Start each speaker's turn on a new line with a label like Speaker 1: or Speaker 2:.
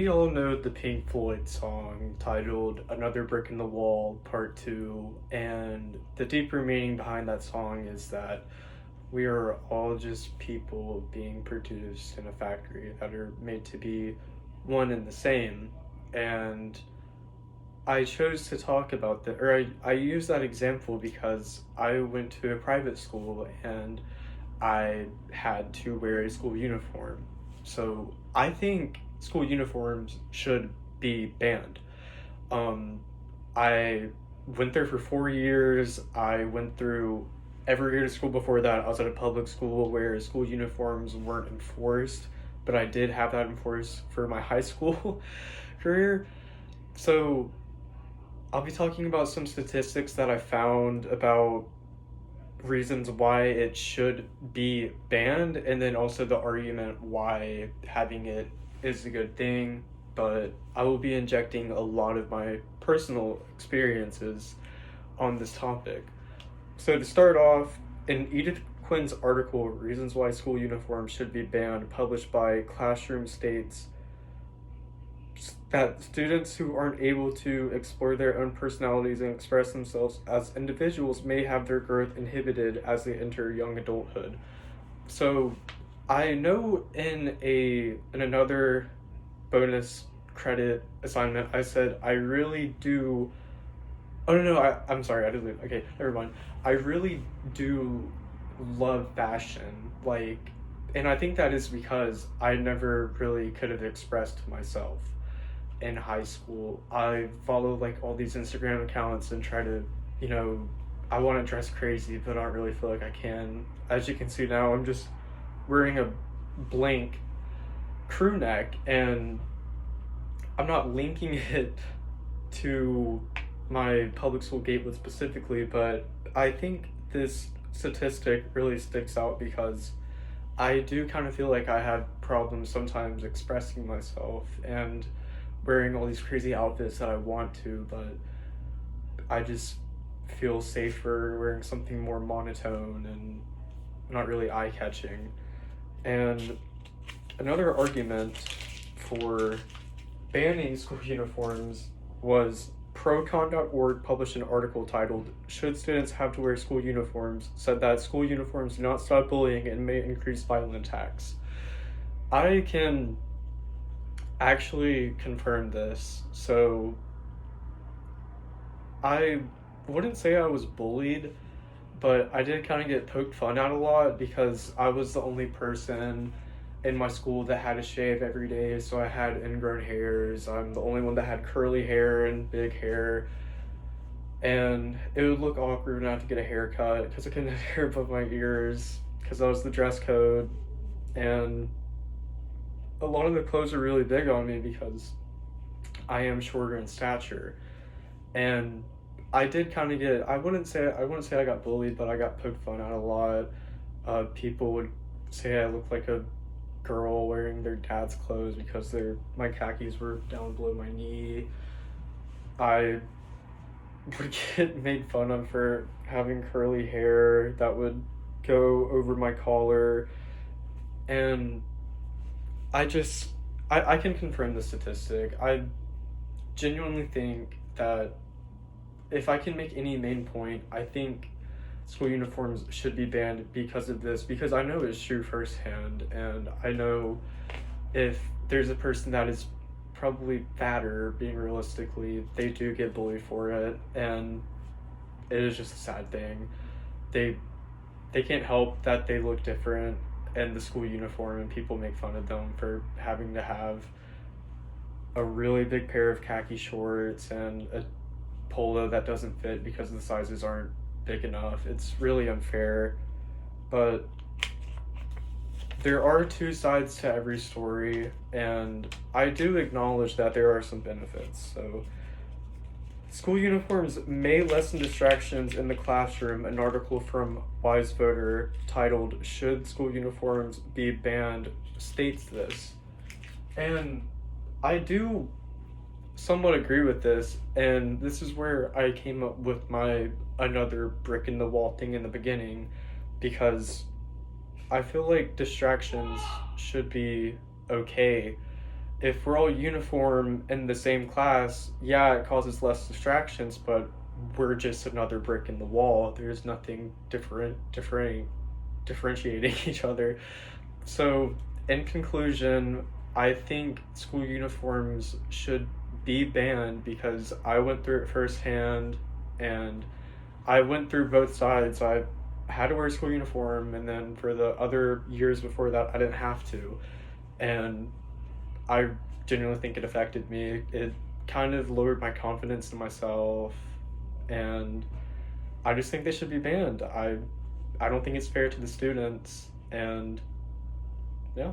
Speaker 1: we all know the Pink Floyd song titled Another Brick in the Wall, Part 2, and the deeper meaning behind that song is that we are all just people being produced in a factory that are made to be one and the same. And I chose to talk about that, or I use that example because I went to a private school and I had to wear a school uniform. So I think school uniforms should be banned. Um, I went there for 4 years. I went through every year of school before that. I was at a public school where school uniforms weren't enforced, but I did have that enforced for my high school career. So I'll be talking about some statistics that I found about reasons why it should be banned, and then also the argument why having it is a good thing. But I will be injecting a lot of my personal experiences on this topic. So, to start off, in Edith Quinn's article, Reasons Why School Uniforms Should Be Banned, published by Classroom, states that students who aren't able to explore their own personalities and express themselves as individuals may have their growth inhibited as they enter young adulthood. So I know in another bonus credit assignment I said I really do. Oh no, I'm sorry, I did leave. Okay, never mind. I really do love fashion, like, and I think that is because I never really could have expressed myself in high school. I follow like all these Instagram accounts and try to, you know, I want to dress crazy, but I don't really feel like I can. As you can see now, I'm just wearing a blank crew neck, and I'm not linking it to my public school Gatewood specifically, but I think this statistic really sticks out because I do kind of feel like I have problems sometimes expressing myself and wearing all these crazy outfits that I want to, but I just feel safer wearing something more monotone and not really eye-catching. And another argument for banning school uniforms was Procon.org published an article titled Should Students Have to Wear School Uniforms, said that school uniforms do not stop bullying and may increase violent attacks. I can actually confirm this. So I wouldn't say I was bullied, but I did kind of get poked fun at a lot because I was the only person in my school that had to shave every day, so I had ingrown hairs. I'm the only one that had curly hair and big hair, and it would look awkward when I had to get a haircut because I couldn't have hair above my ears because that was the dress code. And a lot of the clothes are really big on me because I am shorter in stature. And I did kind of get, I wouldn't say I got bullied, but I got poked fun at a lot. People would say I looked like a girl wearing their dad's clothes because my khakis were down below my knee. I would get made fun of for having curly hair that would go over my collar. And I can confirm the statistic. I genuinely think that if I can make any main point, I think school uniforms should be banned because of this, because I know it's true firsthand, and I know if there's a person that is probably fatter, being realistically, they do get bullied for it, and it is just a sad thing. They they can't help that they look different in the school uniform, and people make fun of them for having to have a really big pair of khaki shorts and a polo that doesn't fit because the sizes aren't big enough. It's really unfair, but there are two sides to every story, and I do acknowledge that there are some benefits. So, school uniforms may lessen distractions in the classroom. An article from Wise Voter titled Should School Uniforms Be Banned states this. And I do somewhat agree with this, and this is where I came up with my another brick in the wall thing in the beginning, because I feel like distractions should be okay. if we're all uniform in the same class, yeah, it causes less distractions, but we're just another brick in the wall. There's nothing differentiating each other. So, in conclusion, I think school uniforms should be banned because I went through it firsthand, and I went through both sides. I had to wear a school uniform, and then for the other years before that, I didn't have to. And I genuinely think it affected me. It kind of lowered my confidence in myself, and I just think they should be banned. I don't think it's fair to the students, and yeah.